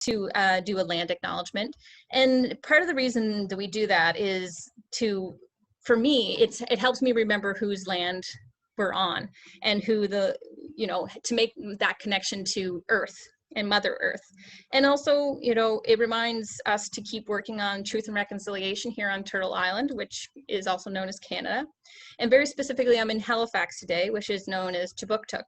to do a land acknowledgement. And part of the reason that we do that is for me, it helps me remember whose land we're on and who to make that connection to Earth and Mother Earth. And also, it reminds us to keep working on truth and reconciliation here on Turtle Island, which is also known as Canada. And very specifically, I'm in Halifax today, which is known as Chibuktuk.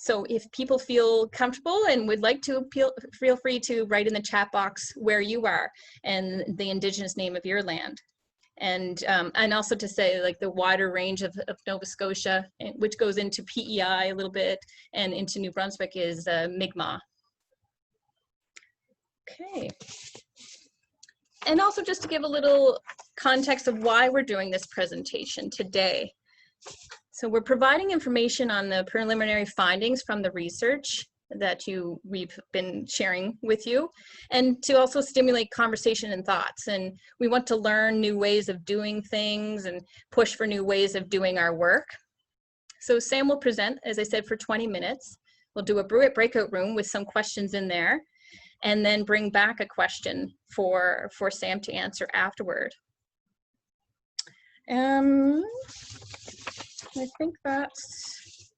So if people feel comfortable and would like to, feel free to write in the chat box where you are and the Indigenous name of your land. And also to say, like, the wider range of Nova Scotia, which goes into PEI a little bit and into New Brunswick, is Mi'kmaq. Okay. And also just to give a little context of why we're doing this presentation today. So we're providing information on the preliminary findings from the research that we've been sharing with you, and to also stimulate conversation and thoughts. And we want to learn new ways of doing things and push for new ways of doing our work. So Sam will present, as I said, for 20 minutes. We'll do a breakout room with some questions in there, and then bring back a question for Sam to answer afterward. I think that's,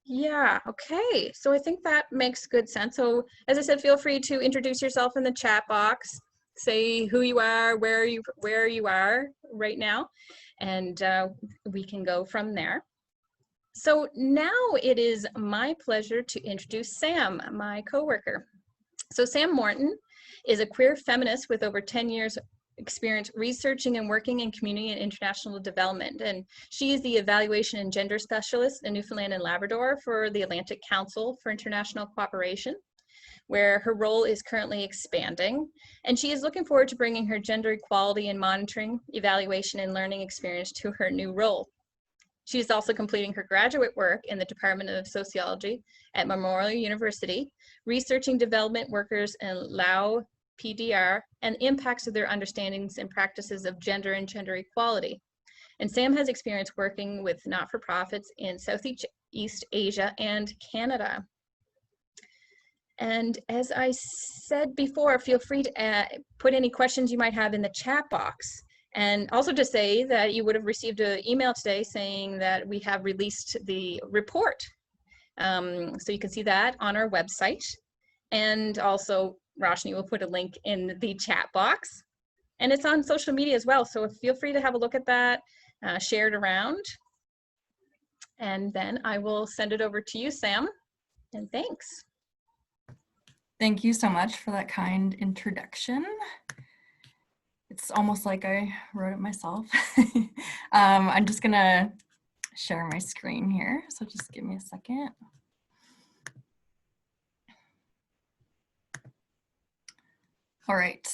yeah, okay. So I think that makes good sense. So as I said, feel free to introduce yourself in the chat box, say who you are, where you are right now, and we can go from there. So now it is my pleasure to introduce Sam, my coworker. So Sam Morton is a queer feminist with over 10 years experience researching and working in community and international development. And she is the evaluation and gender specialist in Newfoundland and Labrador for the Atlantic Council for International Cooperation, where her role is currently expanding. And she is looking forward to bringing her gender equality and monitoring, evaluation, and learning experience to her new role. She is also completing her graduate work in the Department of Sociology at Memorial University, researching development workers in Lao PDR and impacts of their understandings and practices of gender and gender equality. And Sam has experience working with not-for-profits in Southeast Asia and Canada. And as I said before, feel free to put any questions you might have in the chat box. And also to say that you would have received an email today saying that we have released the report. So you can see that on our website. And also, Roshni will put a link in the chat box. And it's on social media as well, so feel free to have a look at that, share it around. And then I will send it over to you, Sam, and thanks. Thank you so much for that kind introduction. It's almost like I wrote it myself. I'm just gonna share my screen here, so just give me a second. All right.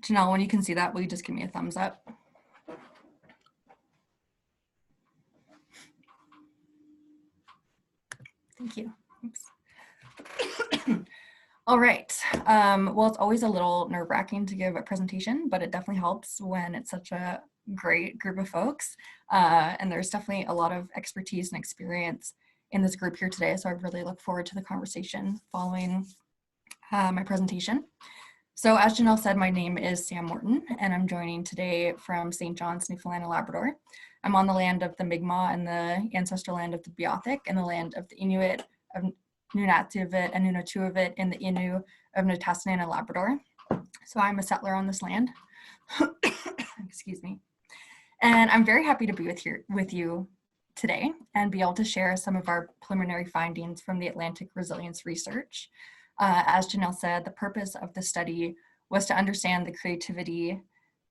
Janelle, when you can see that, will you just give me a thumbs up? Thank you. Oops. All right. Well, it's always a little nerve-wracking to give a presentation, but it definitely helps when it's such a great group of folks. And there's definitely a lot of expertise and experience in this group here today. So I really look forward to the conversation following my presentation. So as Janelle said, my name is Sam Morton, and I'm joining today from St. John's, Newfoundland and Labrador. I'm on the land of the Mi'kmaq and the ancestral land of the Beothuk and the land of the Inuit, of Nunatsiavut and Nunatuavut in the Innu of Nitassinan and Labrador. So I'm a settler on this land. Excuse me. And I'm very happy to be with you today and be able to share some of our preliminary findings from the Atlantic Resilience Research. As Janelle said, the purpose of the study was to understand the creativity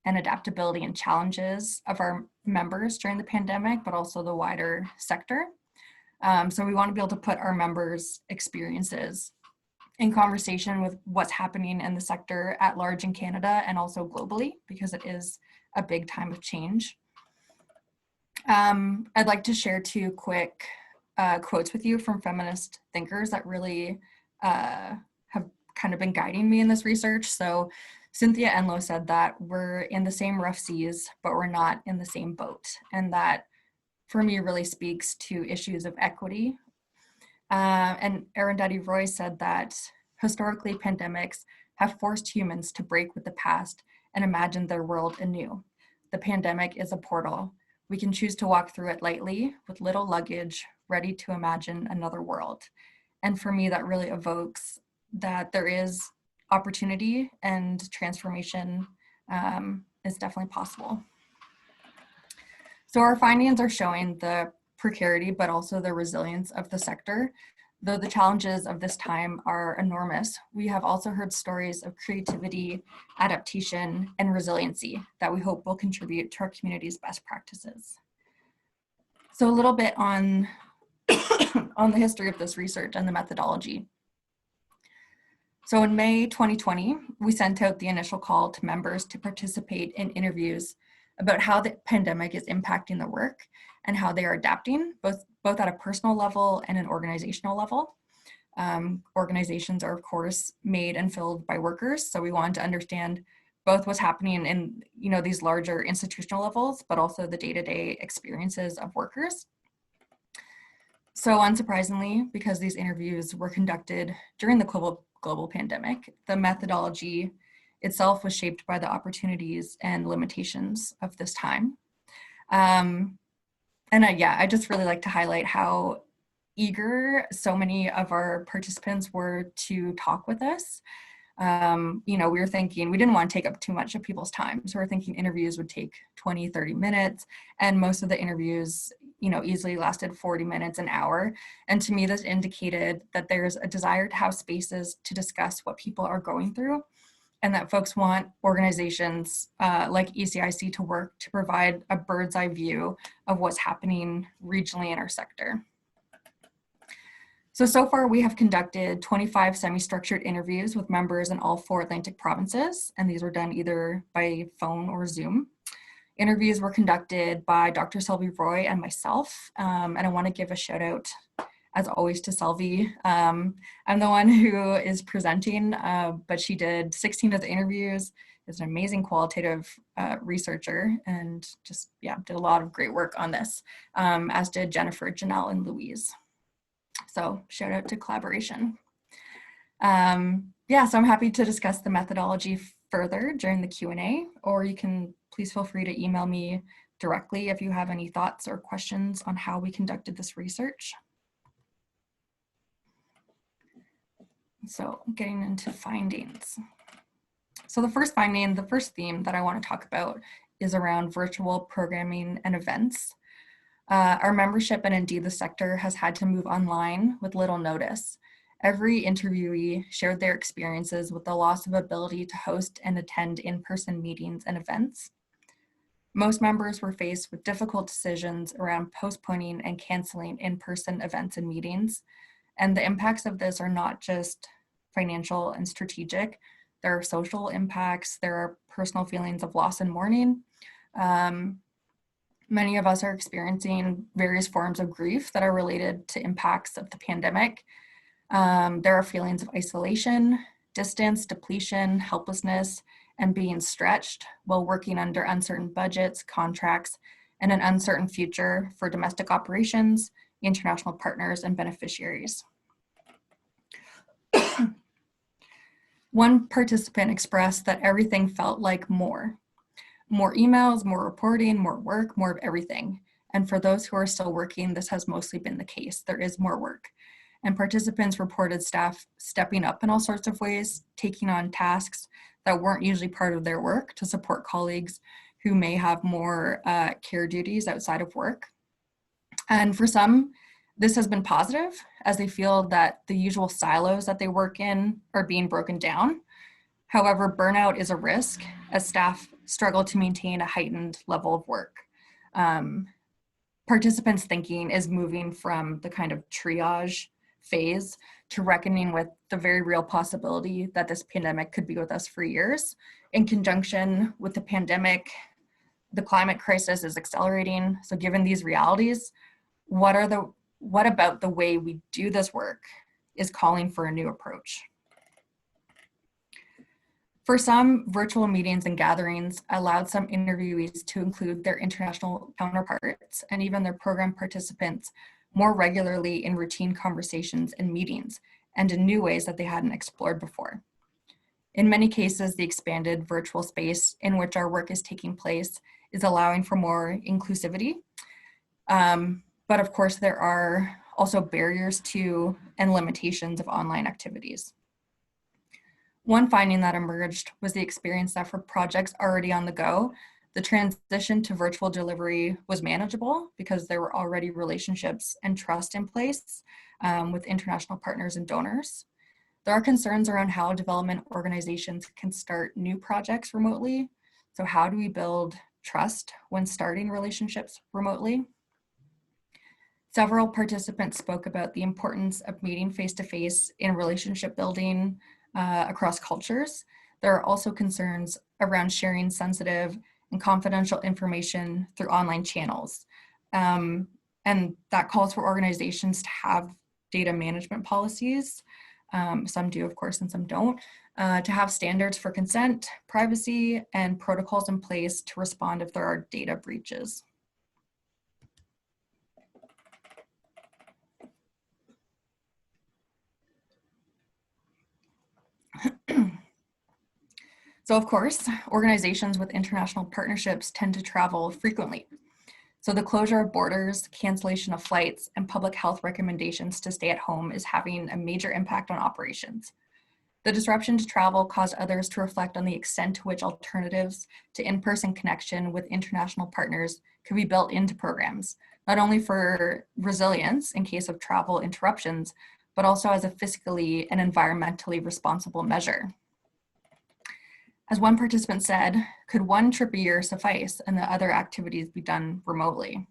and adaptability and challenges of our members during the pandemic, but also the wider sector. So we want to be able to put our members' experiences in conversation with what's happening in the sector at large in Canada and also globally, because it is a big time of change. I'd like to share two quick quotes with you from feminist thinkers that really have kind of been guiding me in this research. So Cynthia Enlow said that we're in the same rough seas, but we're not in the same boat. And that for me really speaks to issues of equity And Arundhati Roy said that historically pandemics have forced humans to break with the past and imagine their world anew. The pandemic is a portal. We can choose to walk through it lightly with little luggage, ready to imagine another world. And for me, that really evokes that there is opportunity and transformation is definitely possible. So our findings are showing the precarity, but also the resilience of the sector. Though the challenges of this time are enormous, we have also heard stories of creativity, adaptation, and resiliency that we hope will contribute to our community's best practices. So a little bit on, on the history of this research and the methodology. So in May 2020, we sent out the initial call to members to participate in interviews about how the pandemic is impacting their work and how they are adapting, both at a personal level and an organizational level. Organizations are, of course, made and filled by workers, so we wanted to understand both what's happening in these larger institutional levels, but also the day-to-day experiences of workers. So unsurprisingly, because these interviews were conducted during the global pandemic, the methodology itself was shaped by the opportunities and limitations of this time. I just really like to highlight how eager so many of our participants were to talk with us. We were thinking, we didn't want to take up too much of people's time. So we're thinking interviews would take 20, 30 minutes. And most of the interviews, easily lasted 40 minutes, an hour. And to me, this indicated that there's a desire to have spaces to discuss what people are going through, and that folks want organizations like ACIC to work to provide a bird's eye view of what's happening regionally in our sector. So far we have conducted 25 semi-structured interviews with members in all 4 Atlantic provinces, and these were done either by phone or Zoom. Interviews were conducted by Dr. Sylvie Roy and myself, and I want to give a shout out, as always, to Sylvie. I'm the one who is presenting, but she did 16 of the interviews, is an amazing qualitative researcher, and just, did a lot of great work on this, as did Jennifer, Janelle, and Louise. So shout out to collaboration. So I'm happy to discuss the methodology further during the Q&A, or you can please feel free to email me directly if you have any thoughts or questions on how we conducted this research. So getting into findings. So the first theme that I want to talk about is around virtual programming and events. Our membership and indeed the sector has had to move online with little notice. Every interviewee shared their experiences with the loss of ability to host and attend in-person meetings and events. Most members were faced with difficult decisions around postponing and canceling in-person events and meetings. And the impacts of this are not just financial and strategic. There are social impacts, there are personal feelings of loss and mourning. Many of us are experiencing various forms of grief that are related to impacts of the pandemic. There are feelings of isolation, distance, depletion, helplessness, and being stretched while working under uncertain budgets, contracts, and an uncertain future for domestic operations, international partners, and beneficiaries. One participant expressed that everything felt like more emails, more reporting, more work, more of everything. And for those who are still working, this has mostly been the case. There is more work. And participants reported staff stepping up in all sorts of ways, taking on tasks that weren't usually part of their work to support colleagues who may have more care duties outside of work. And for some, this has been positive, as they feel that the usual silos that they work in are being broken down. However, burnout is a risk as staff struggle to maintain a heightened level of work. Participants' thinking is moving from the kind of triage phase to reckoning with the very real possibility that this pandemic could be with us for years. In conjunction with the pandemic, the climate crisis is accelerating. So given these realities, what about the way we do this work is calling for a new approach? For some, virtual meetings and gatherings allowed some interviewees to include their international counterparts and even their program participants more regularly in routine conversations and meetings, and in new ways that they hadn't explored before. In many cases, the expanded virtual space in which our work is taking place is allowing for more inclusivity. But of course, there are also barriers to and limitations of online activities. One finding that emerged was the experience that for projects already on the go, the transition to virtual delivery was manageable because there were already relationships and trust in place with international partners and donors. There are concerns around how development organizations can start new projects remotely. So how do we build trust when starting relationships remotely? Several participants spoke about the importance of meeting face-to-face in relationship building across cultures. There are also concerns around sharing sensitive and confidential information through online channels. And that calls for organizations to have data management policies. Some do, of course, and some don't, to have standards for consent, privacy, and protocols in place to respond if there are data breaches. So of course, organizations with international partnerships tend to travel frequently. So the closure of borders, cancellation of flights, and public health recommendations to stay at home is having a major impact on operations. The disruption to travel caused others to reflect on the extent to which alternatives to in-person connection with international partners could be built into programs, not only for resilience in case of travel interruptions, but also as a fiscally and environmentally responsible measure. As one participant said, could one trip a year suffice and the other activities be done remotely?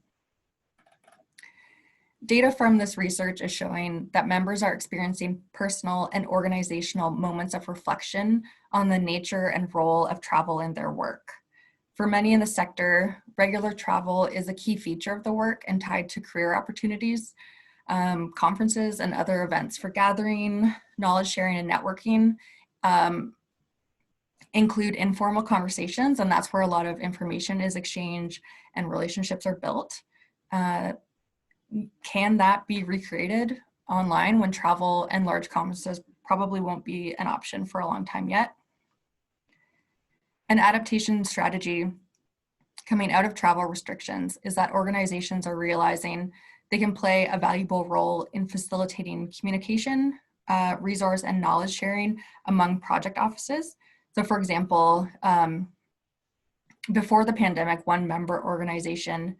Data from this research is showing that members are experiencing personal and organizational moments of reflection on the nature and role of travel in their work. For many in the sector, regular travel is a key feature of the work and tied to career opportunities, conferences and other events for gathering, knowledge sharing and networking, include informal conversations, and that's where a lot of information is exchanged and relationships are built. Can that be recreated online when travel and large conferences probably won't be an option for a long time yet? An adaptation strategy coming out of travel restrictions is that organizations are realizing they can play a valuable role in facilitating communication, resource and knowledge sharing among project offices. So for example, before the pandemic, one member organization,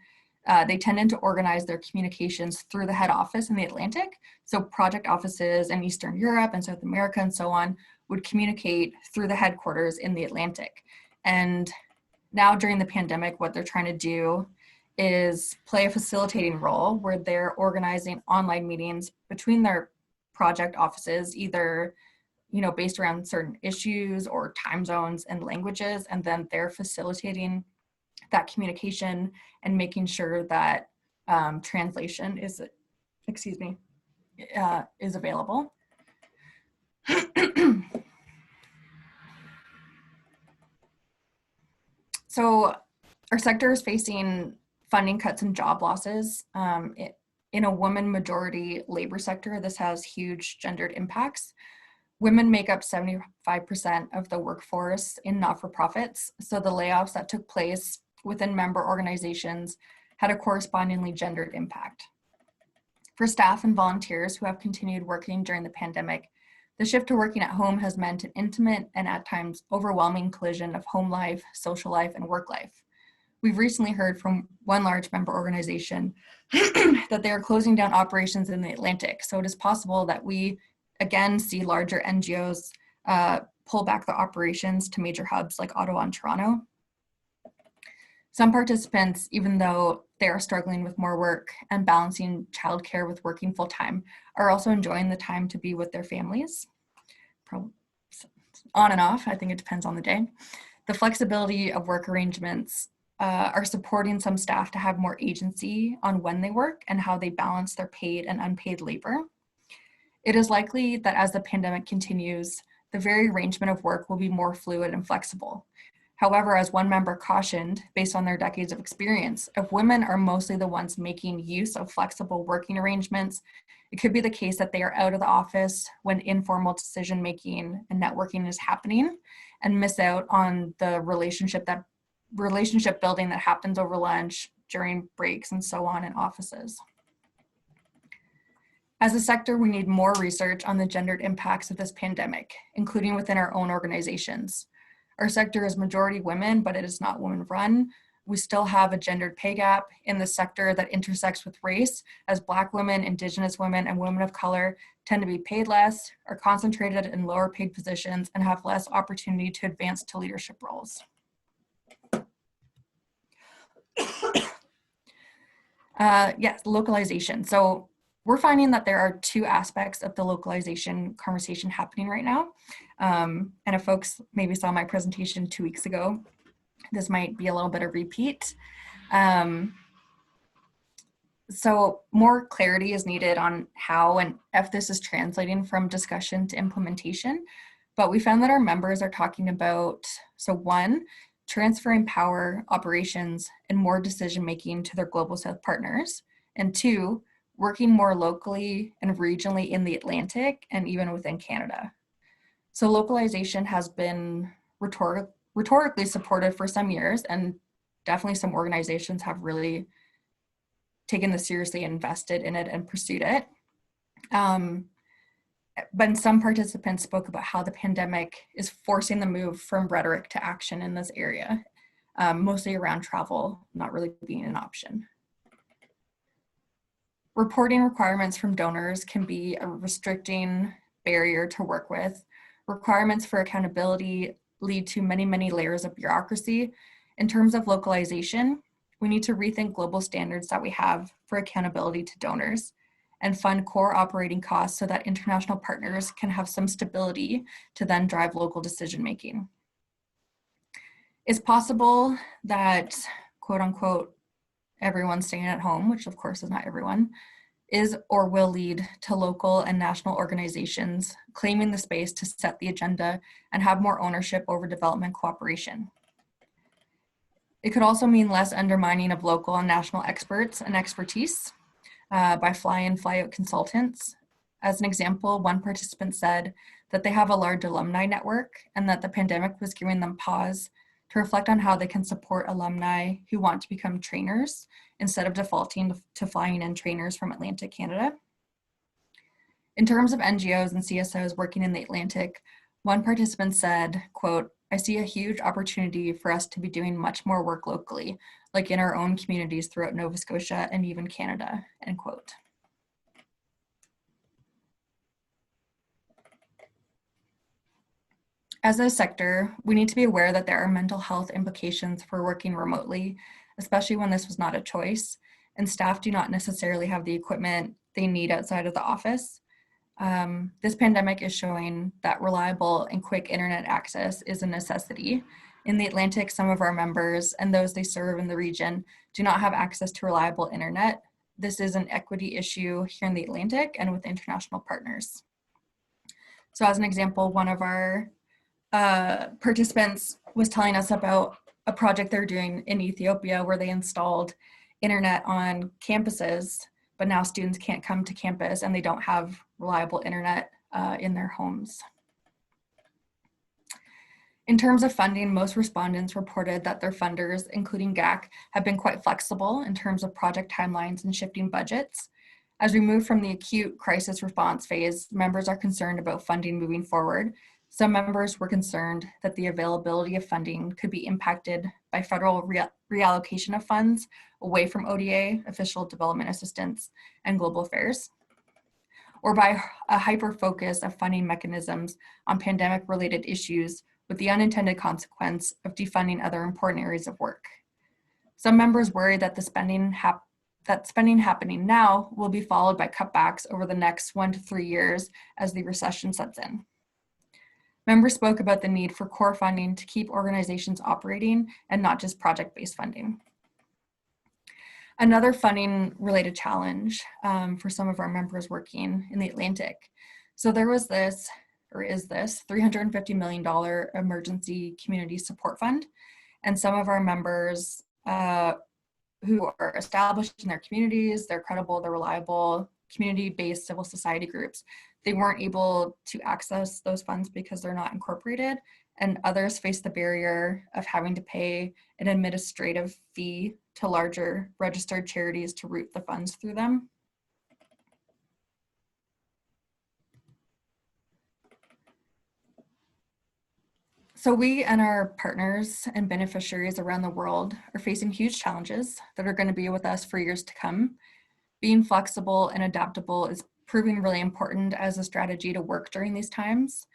they tended to organize their communications through the head office in the Atlantic. So project offices in Eastern Europe and South America and so on would communicate through the headquarters in the Atlantic. And now during the pandemic, what they're trying to do is play a facilitating role where they're organizing online meetings between their project offices, either based around certain issues or time zones and languages, and then they're facilitating that communication and making sure that translation is available. So our sector is facing funding cuts and job losses. In a woman majority labor sector, this has huge gendered impacts. Women make up 75% of the workforce in not-for-profits, so the layoffs that took place within member organizations had a correspondingly gendered impact. For staff and volunteers who have continued working during the pandemic, the shift to working at home has meant an intimate and at times overwhelming collision of home life, social life, and work life. We've recently heard from one large member organization that they are closing down operations in the Atlantic, so it is possible that we again see larger NGOs pull back the operations to major hubs like Ottawa and Toronto. Some participants, even though they are struggling with more work and balancing childcare with working full-time, are also enjoying the time to be with their families. On and off, I think it depends on the day. The flexibility of work arrangements are supporting some staff to have more agency on when they work and how they balance their paid and unpaid labor. It is likely that as the pandemic continues, the very arrangement of work will be more fluid and flexible. However, as one member cautioned, based on their decades of experience, if women are mostly the ones making use of flexible working arrangements, it could be the case that they are out of the office when informal decision-making and networking is happening and miss out on the relationship building that happens over lunch, during breaks, and so on in offices. As a sector, we need more research on the gendered impacts of this pandemic, including within our own organizations. Our sector is majority women, but it is not women-run. We still have a gendered pay gap in the sector that intersects with race, as Black women, Indigenous women, and women of color tend to be paid less, are concentrated in lower paid positions, and have less opportunity to advance to leadership roles. Yes, localization. So we're finding that there are two aspects of the localization conversation happening right now. And if folks maybe saw my presentation 2 weeks ago, this might be a little bit of repeat. So more clarity is needed on how and if this is translating from discussion to implementation. But we found that our members are talking about, so one, transferring power, operations, and more decision-making to their Global South partners. And two, working more locally and regionally in the Atlantic and even within Canada. So localization has been rhetorically supported for some years, and definitely some organizations have really taken this seriously, invested in it, and pursued it. But some participants spoke about how the pandemic is forcing the move from rhetoric to action in this area, mostly around travel not really being an option. Reporting requirements from donors can be a restricting barrier to work with. Requirements for accountability lead to many, many layers of bureaucracy. In terms of localization, we need to rethink global standards that we have for accountability to donors and fund core operating costs so that international partners can have some stability to then drive local decision-making. It's possible that, quote unquote, everyone staying at home, which of course is not everyone, is or will lead to local and national organizations claiming the space to set the agenda and have more ownership over development cooperation. It could also mean less undermining of local and national experts and expertise by fly-in, fly-out consultants. As an example, one participant said that they have a large alumni network and that the pandemic was giving them pause to reflect on how they can support alumni who want to become trainers instead of defaulting to flying in trainers from Atlantic Canada. In terms of NGOs and CSOs working in the Atlantic, one participant said, quote, "I see a huge opportunity for us to be doing much more work locally, like in our own communities throughout Nova Scotia and even Canada," end quote. As a sector, we need to be aware that there are mental health implications for working remotely, especially when this was not a choice, and staff do not necessarily have the equipment they need outside of the office. This pandemic is showing that reliable and quick internet access is a necessity. In the Atlantic, some of our members and those they serve in the region do not have access to reliable internet. This is an equity issue here in the Atlantic and with international partners. So as an example, one of our participants was telling us about a project they're doing in Ethiopia where they installed internet on campuses, but now students can't come to campus and they don't have reliable internet in their homes. In terms of funding, most respondents reported that their funders, including GAC, have been quite flexible in terms of project timelines and shifting budgets. As we move from the acute crisis response phase, members are concerned about funding moving forward. Some members were concerned that the availability of funding could be impacted by federal reallocation of funds away from ODA, official development assistance, and global affairs, or by a hyper-focus of funding mechanisms on pandemic-related issues with the unintended consequence of defunding other important areas of work. Some members worry that the spending happening now will be followed by cutbacks over the next 1 to 3 years as the recession sets in. Members spoke about the need for core funding to keep organizations operating and not just project-based funding. Another funding-related challenge for some of our members working in the Atlantic. So there was this or is this $350 million emergency community support fund. And some of our members who are established in their communities, they're credible, they're reliable, community-based civil society groups, they weren't able to access those funds because they're not incorporated, and others face the barrier of having to pay an administrative fee to larger registered charities to route the funds through them. So we and our partners and beneficiaries around the world are facing huge challenges that are going to be with us for years to come. Being flexible and adaptable is proving really important as a strategy to work during these times.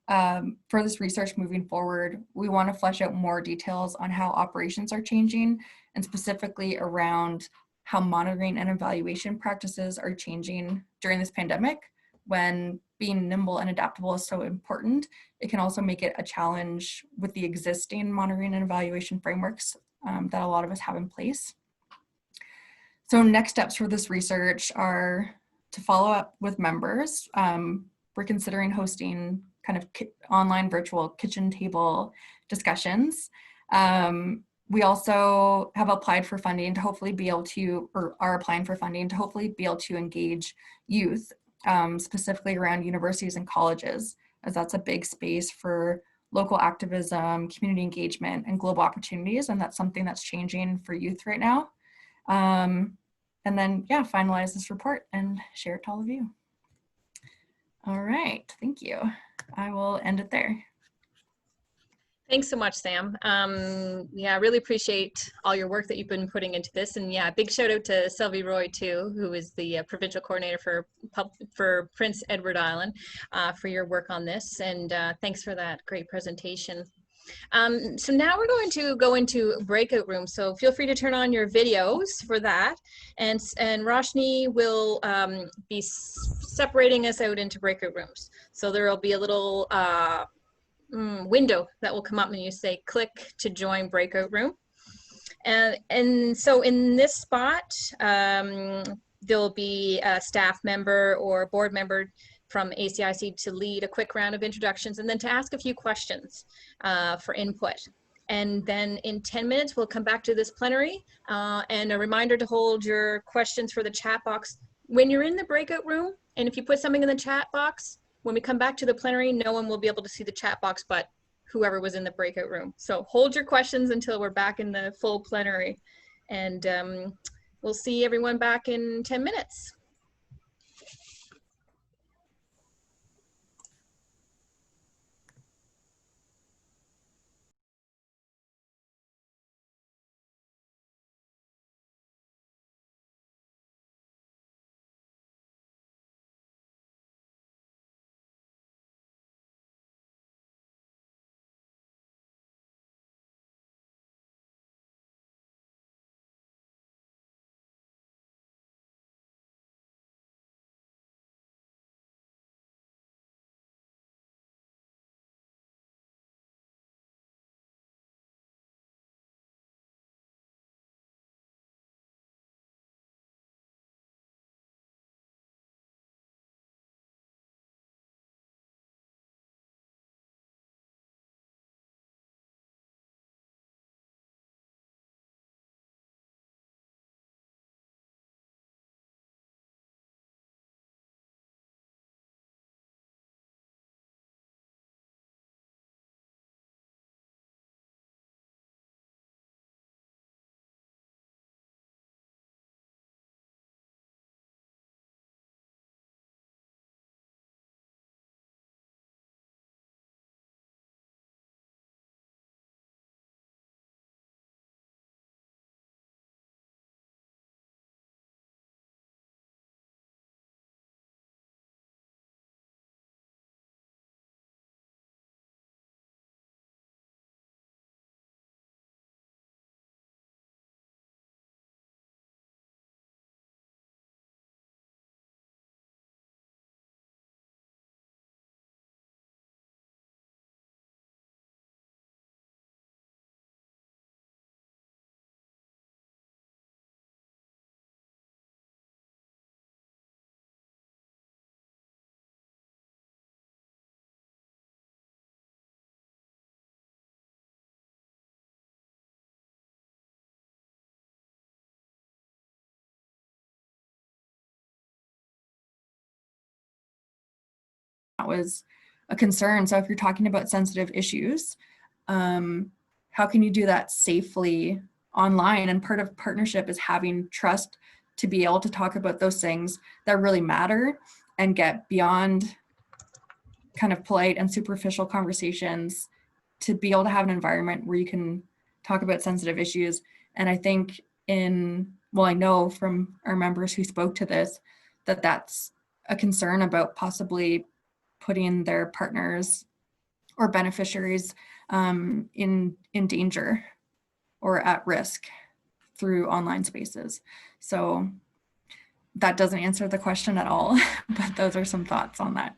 For this research moving forward, we want to flesh out more details on how operations are changing, and specifically around how monitoring and evaluation practices are changing during this pandemic. When being nimble and adaptable is so important, it can also make it a challenge with the existing monitoring and evaluation frameworks that a lot of us have in place. So next steps for this research are to follow up with members. We're considering hosting kind of online virtual kitchen table discussions. We also have applied for funding to hopefully be able to, or are applying for funding to hopefully be able to engage youth, specifically around universities and colleges, as that's a big space for local activism, community engagement, and global opportunities. And that's something that's changing for youth right now. And then, yeah, finalize this report and share it to all of you. All right, thank you. I will end it there. Thanks so much, Sam. Yeah, I really appreciate all your work that you've been putting into this. And yeah, big shout out to Sylvie Roy too, who is the provincial coordinator for Prince Edward Island, for your work on this. And thanks for that great presentation. So now we're going to go into breakout rooms. So feel free to turn on your videos for that. And Roshni will be separating us out into breakout rooms. So there will be a little window that will come up when you say click to join breakout room. And so in this spot, there'll be a staff member or board member from ACIC to lead a quick round of introductions and then to ask a few questions for input. And then in 10 minutes, we'll come back to this plenary, and a reminder to hold your questions for the chat box when you're in the breakout room. And if you put something in the chat box, when we come back to the plenary, no one will be able to see the chat box but whoever was in the breakout room. So hold your questions until we're back in the full plenary. And we'll see everyone back in 10 minutes. was a concern. So if you're talking about sensitive issues, how can you do that safely online? And part of partnership is having trust to be able to talk about those things that really matter and get beyond kind of polite and superficial conversations to be able to have an environment where you can talk about sensitive issues. And I think I know from our members who spoke to this, that that's a concern about possibly putting their partners or beneficiaries in danger or at risk through online spaces. So that doesn't answer the question at all, but those are some thoughts on that.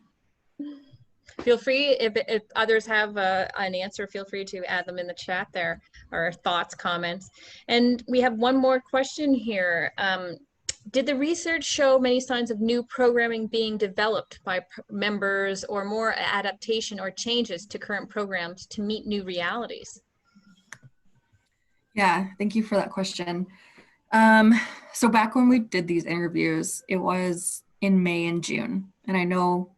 Feel free, if others have an answer, feel free to add them in the chat there, or thoughts, comments. And we have one more question here. Did the research show many signs of new programming being developed by members, or more adaptation or changes to current programs to meet new realities? Yeah, thank you for that question. So back when we did these interviews, it was in May and June. And I know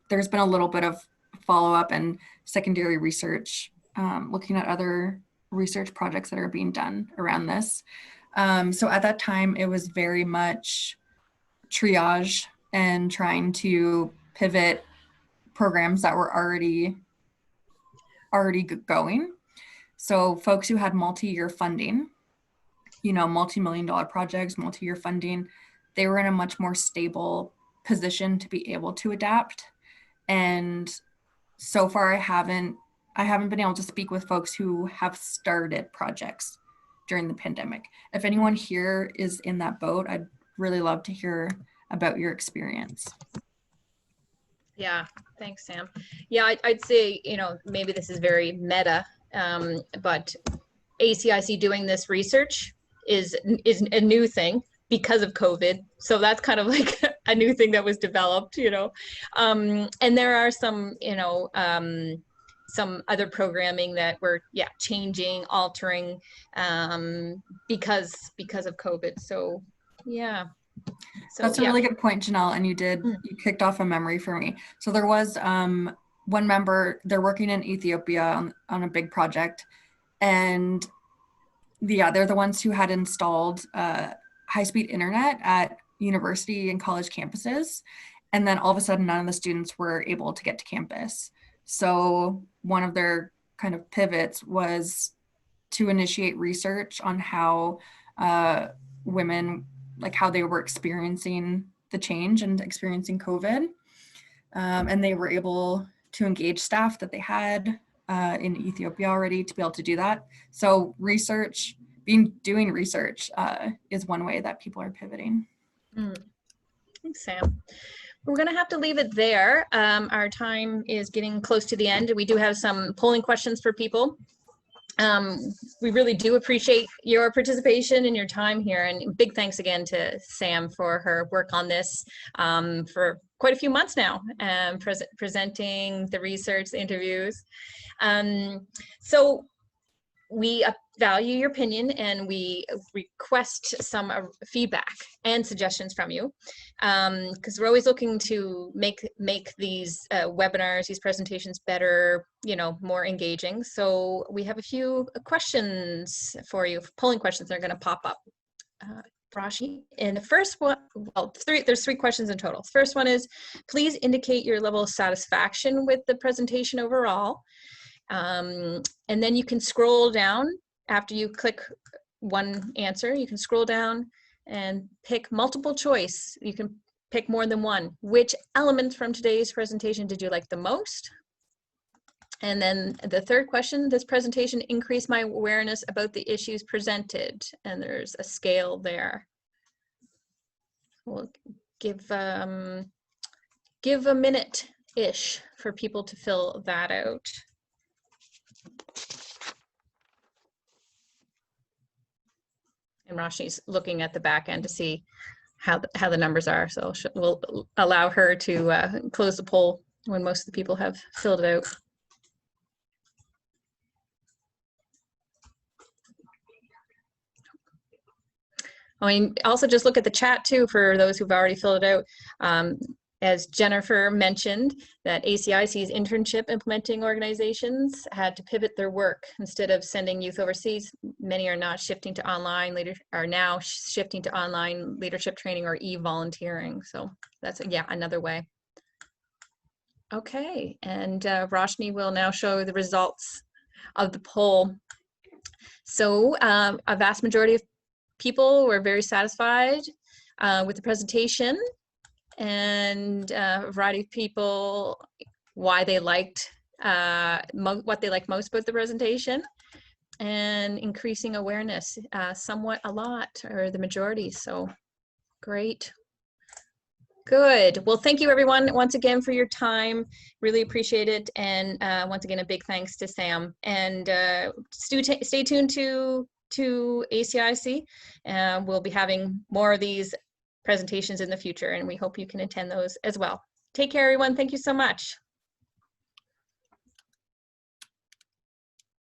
there's been a little bit of follow-up and secondary research looking at other research projects that are being done around this. So at that time, it was very much triage and trying to pivot programs that were already going. So folks who had multi-year funding, multi-million-dollar projects, multi-year funding, they were in a much more stable position to be able to adapt. And so far, I haven't been able to speak with folks who have started projects during the pandemic. If anyone here is in that boat, I'd really love to hear about your experience. Yeah, thanks, Sam. Yeah, I'd say, maybe this is very meta, but ACIC doing this research is a new thing because of COVID. So that's kind of like a new thing that was developed, and there are some, some other programming that we're changing, altering because of COVID. So yeah. So, that's a really good point, Janelle, and you kicked off a memory for me. So there was one member, they're working in Ethiopia on a big project, and they're the ones who had installed high-speed internet at university and college campuses, and then all of a sudden none of the students were able to get to campus. So one of their kind of pivots was to initiate research on how women, like how they were experiencing the change and experiencing COVID. And they were able to engage staff that they had in Ethiopia already to be able to do that. So doing research is one way that people are pivoting. Thanks, Sam. We're going to have to leave it there. Our time is getting close to the end. We do have some polling questions for people. We really do appreciate your participation and your time here, and big thanks again to Sam for her work on this for quite a few months now, presenting the research, the interviews. So we value your opinion, and we request some feedback and suggestions from you, because we're always looking to make these webinars, these presentations better, more engaging. So we have a few questions for you, polling questions that are going to pop up. Rashi, and the first one, there's three questions in total. First one is, please indicate your level of satisfaction with the presentation overall. And then you can scroll down after you click one answer. You can scroll down and pick multiple choice. You can pick more than one. Which elements from today's presentation did you like the most? And then the third question, this presentation increased my awareness about the issues presented. And there's a scale there. We'll give a minute-ish for people to fill that out. And Rashni's looking at the back end to see how the numbers are. So we'll allow her to close the poll when most of the people have filled it out. I mean, also just look at the chat too for those who've already filled it out. as Jennifer mentioned, that ACIC's internship implementing organizations had to pivot their work. Instead of sending youth overseas, many are now shifting to online leadership training or e-volunteering. So that's, yeah, another way. Okay, and Roshni will now show the results of the poll. So a vast majority of people were very satisfied with the presentation, and a variety of people why they liked what they liked most about the presentation, and increasing awareness somewhat, a lot, or the majority. So great. Good. Well, thank you everyone once again for your time. Really appreciate it. And once again, a big thanks to Sam. And stay tuned to ACIC. We'll be having more of these presentations in the future, and we hope you can attend those as well. Take care, everyone. Thank you so much.